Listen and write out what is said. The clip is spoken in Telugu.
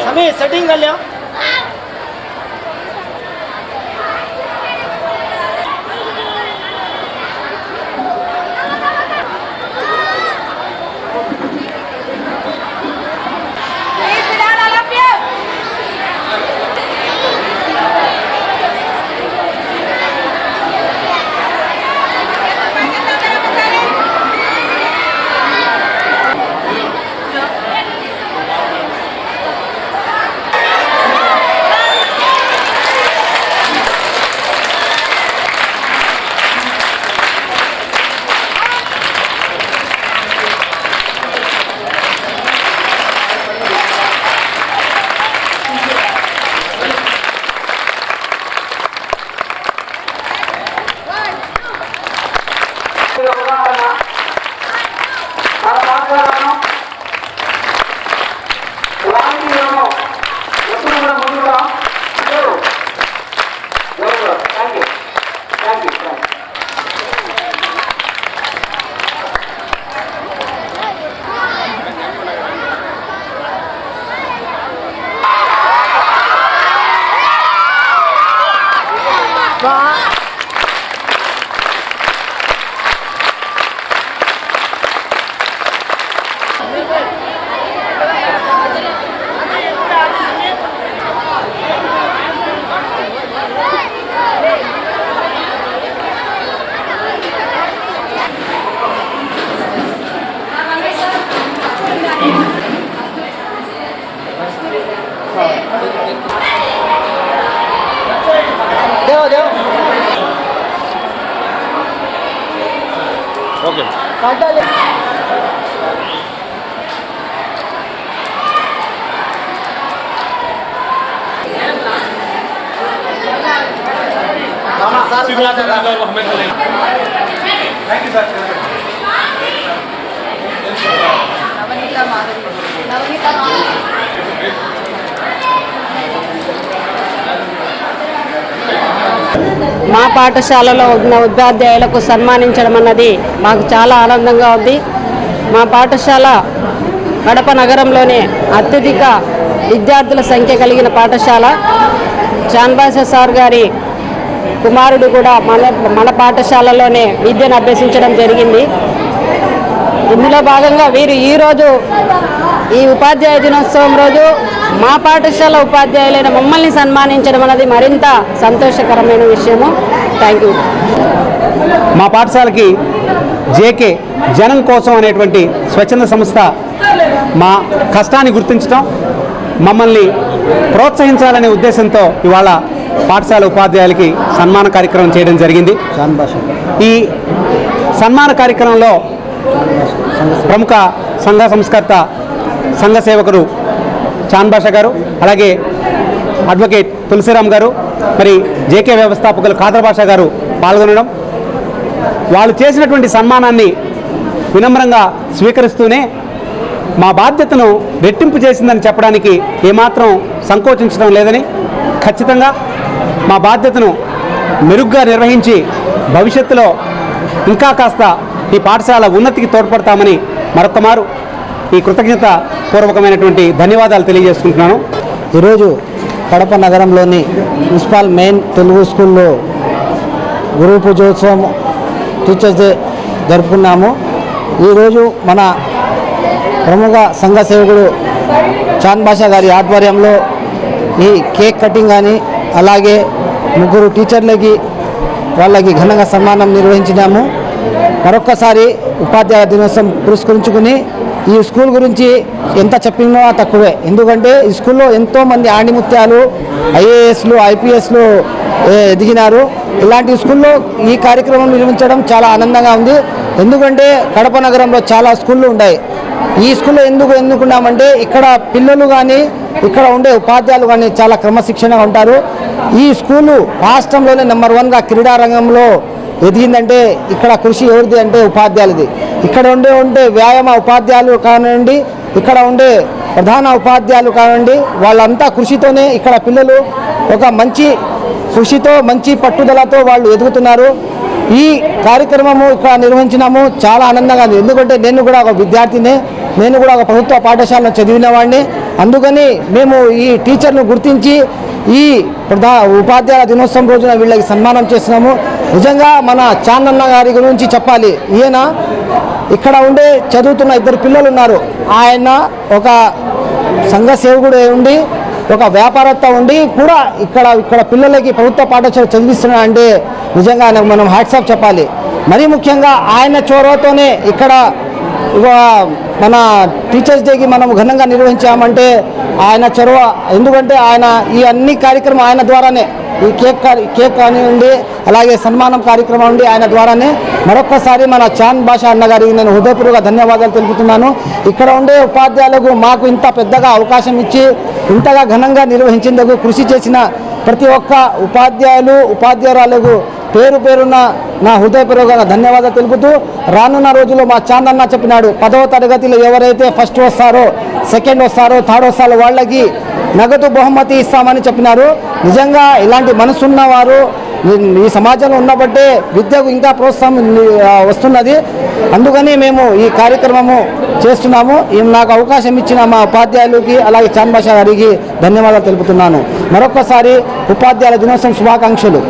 हमें सेटिंग कर लिया Okay. మా పాఠశాలలో ఉన్న ఉపాధ్యాయులకు సన్మానించడం అన్నది మాకు చాలా ఆనందంగా ఉంది. మా పాఠశాల కడప నగరంలోనే అత్యధిక విద్యార్థుల సంఖ్య కలిగిన పాఠశాల. చాన్బాషా సార్ గారి కుమారుడు కూడా మన పాఠశాలలోనే విద్యను అభ్యసించడం జరిగింది. ఇందులో భాగంగా వీరు ఈరోజు ఈ ఉపాధ్యాయ దినోత్సవం రోజు మా పాఠశాల ఉపాధ్యాయులైన మమ్మల్ని సన్మానించడం అనేది మరింత సంతోషకరమైన విషయము. Thank you. మా పాఠశాలకి జేకే జనం కోసం అనేటువంటి స్వచ్ఛంద సంస్థ మా కష్టాన్ని గుర్తించడం, మమ్మల్ని ప్రోత్సహించాలనే ఉద్దేశంతో ఇవాళ పాఠశాల ఉపాధ్యాయులకి సన్మాన కార్యక్రమం చేయడం జరిగింది. ఈ సన్మాన కార్యక్రమంలో ప్రముఖ సంఘ సంస్కర్త సంఘ సేవకుడు చాన్బాషా గారు, అలాగే అడ్వకేట్ తులసిరామ్ గారు, మరి జేకే వ్యవస్థాపకులు ఖాదర్ బాషా గారు పాల్గొనడం, వాళ్ళు చేసినటువంటి సన్మానాన్ని వినమ్రంగా స్వీకరిస్తూనే మా బాధ్యతను రెట్టింపు చేసిందని చెప్పడానికి ఏమాత్రం సంకోచించడం లేదని, ఖచ్చితంగా మా బాధ్యతను మెరుగ్గా నిర్వహించి భవిష్యత్తులో ఇంకా కాస్త ఈ పాఠశాల ఉన్నతికి తోడ్పడతామని మరొకమారు ఈ కృతజ్ఞత పూర్వకమైనటువంటి ధన్యవాదాలు తెలియజేసుకుంటున్నాను. ఈరోజు కడప నగరంలోని మున్సిపల్ మెయిన్ తెలుగు స్కూల్లో గురు పూజోత్సవం టీచర్స్ డే జరుపుకున్నాము. ఈరోజు మన ప్రముఖ సంఘ సేవకుడు చాన్బాషా గారి ఆధ్వర్యంలో ఈ కేక్ కటింగ్ కానీ, అలాగే ముగ్గురు టీచర్లకి వాళ్ళకి ఘనంగా సన్మానం నిర్వహించినాము. మరొక్కసారి ఉపాధ్యాయ దినోత్సవం పురస్కరించుకుని ఈ స్కూల్ గురించి ఎంత చెప్పినా తక్కువే. ఎందుకంటే ఈ స్కూల్లో ఎంతోమంది ఆణిముత్యాలు, ఐఏఎస్లు, ఐపీఎస్లు ఎదిగినారు. ఇలాంటి స్కూల్లో ఈ కార్యక్రమం నిర్వహించడం చాలా ఆనందంగా ఉంది. ఎందుకంటే కడప నగరంలో చాలా స్కూళ్ళు ఉన్నాయి. ఈ స్కూల్లో ఎందుకున్నామంటే ఇక్కడ పిల్లలు కానీ, ఇక్కడ ఉండే ఉపాధ్యాయులు కానీ చాలా క్రమశిక్షణగా ఉంటారు. ఈ స్కూలు రాష్ట్రంలోనే నెంబర్ 1గా క్రీడా రంగంలో ఎదిగిందంటే ఇక్కడ కృషి ఎవరిది అంటే ఉపాధ్యాయులది. ఇక్కడ ఉండే వ్యాయామ ఉపాధ్యాయులు కానివ్వండి, ఇక్కడ ఉండే ప్రధాన ఉపాధ్యాయులు కానివ్వండి, వాళ్ళంతా కృషితోనే ఇక్కడ పిల్లలు ఒక మంచి కృషితో, మంచి పట్టుదలతో వాళ్ళు ఎదుగుతున్నారు. ఈ కార్యక్రమము ఇక్కడ నిర్వహించినాము. చాలా ఆనందంగా ఉంది. ఎందుకంటే నేను కూడా ఒక విద్యార్థిని, నేను కూడా ఒక ప్రభుత్వ పాఠశాలలో చదివిన వాడిని. అందుకని మేము ఈ టీచర్ను గుర్తించి ఈ ఉపాధ్యాయుల దినోత్సవం రోజున వీళ్ళకి సన్మానం చేస్తున్నాము. నిజంగా మన చాందన్న గారి గురించి చెప్పాలి. ఈయన ఇక్కడ ఉండే చదువుతున్న 2 పిల్లలు ఉన్నారు. ఆయన ఒక సంఘ సేవకుడు ఉండి, ఒక వ్యాపారత్త ఉండి కూడా ఇక్కడ పిల్లలకి ప్రభుత్వ పాఠశాల చదివిస్తున్నా అంటే నిజంగా ఆయనకు మనం హ్యాట్సాప్ చెప్పాలి. మరీ ముఖ్యంగా ఆయన చొరవతోనే ఇక్కడ మన టీచర్స్ డేకి మనం ఘనంగా నిర్వహించామంటే ఆయన చొరవ. ఎందుకంటే ఆయన ఈ అన్ని కార్యక్రమం ఆయన ద్వారానే, ఈ కేక్ కానివ్వండి, అలాగే సన్మానం కార్యక్రమం ఉండి ఆయన ద్వారానే. మరొక్కసారి మన చాంద్ బాషా అన్న గారికి నేను హృదయపూర్వక ధన్యవాదాలు తెలుపుతున్నాను. ఇక్కడ ఉండే ఉపాధ్యాయులకు మాకు ఇంత పెద్దగా అవకాశం ఇచ్చి ఇంతగా ఘనంగా నిర్వహించేందుకు కృషి చేసిన ప్రతి ఒక్క ఉపాధ్యాయురాలకు పేరు పేరున నా హృదయపూర్వక ధన్యవాదాలు తెలుపుతూ, రానున్న రోజుల్లో మా చాందన్న చెప్పినాడు 10వ తరగతిలో ఎవరైతే ఫస్ట్ వస్తారో, సెకండ్ వస్తారో, థర్డ్ వస్తారో వాళ్ళకి నగదు బహుమతి ఇస్తామని చెప్పినారు. నిజంగా ఇలాంటి మనసున్న వారు ఈ సమాజంలో ఉన్నబట్టే విద్యకు ఇంకా ప్రోత్సాహం వస్తున్నది. అందుకని మేము ఈ కార్యక్రమము చేస్తున్నాము. నాకు అవకాశం ఇచ్చిన మా ఉపాధ్యాయులకి అలాగే చాంద్ బాషా గారికి ధన్యవాదాలు తెలుపుతున్నాను. మరొకసారి ఉపాధ్యాయుల దినోత్సవం శుభాకాంక్షలు.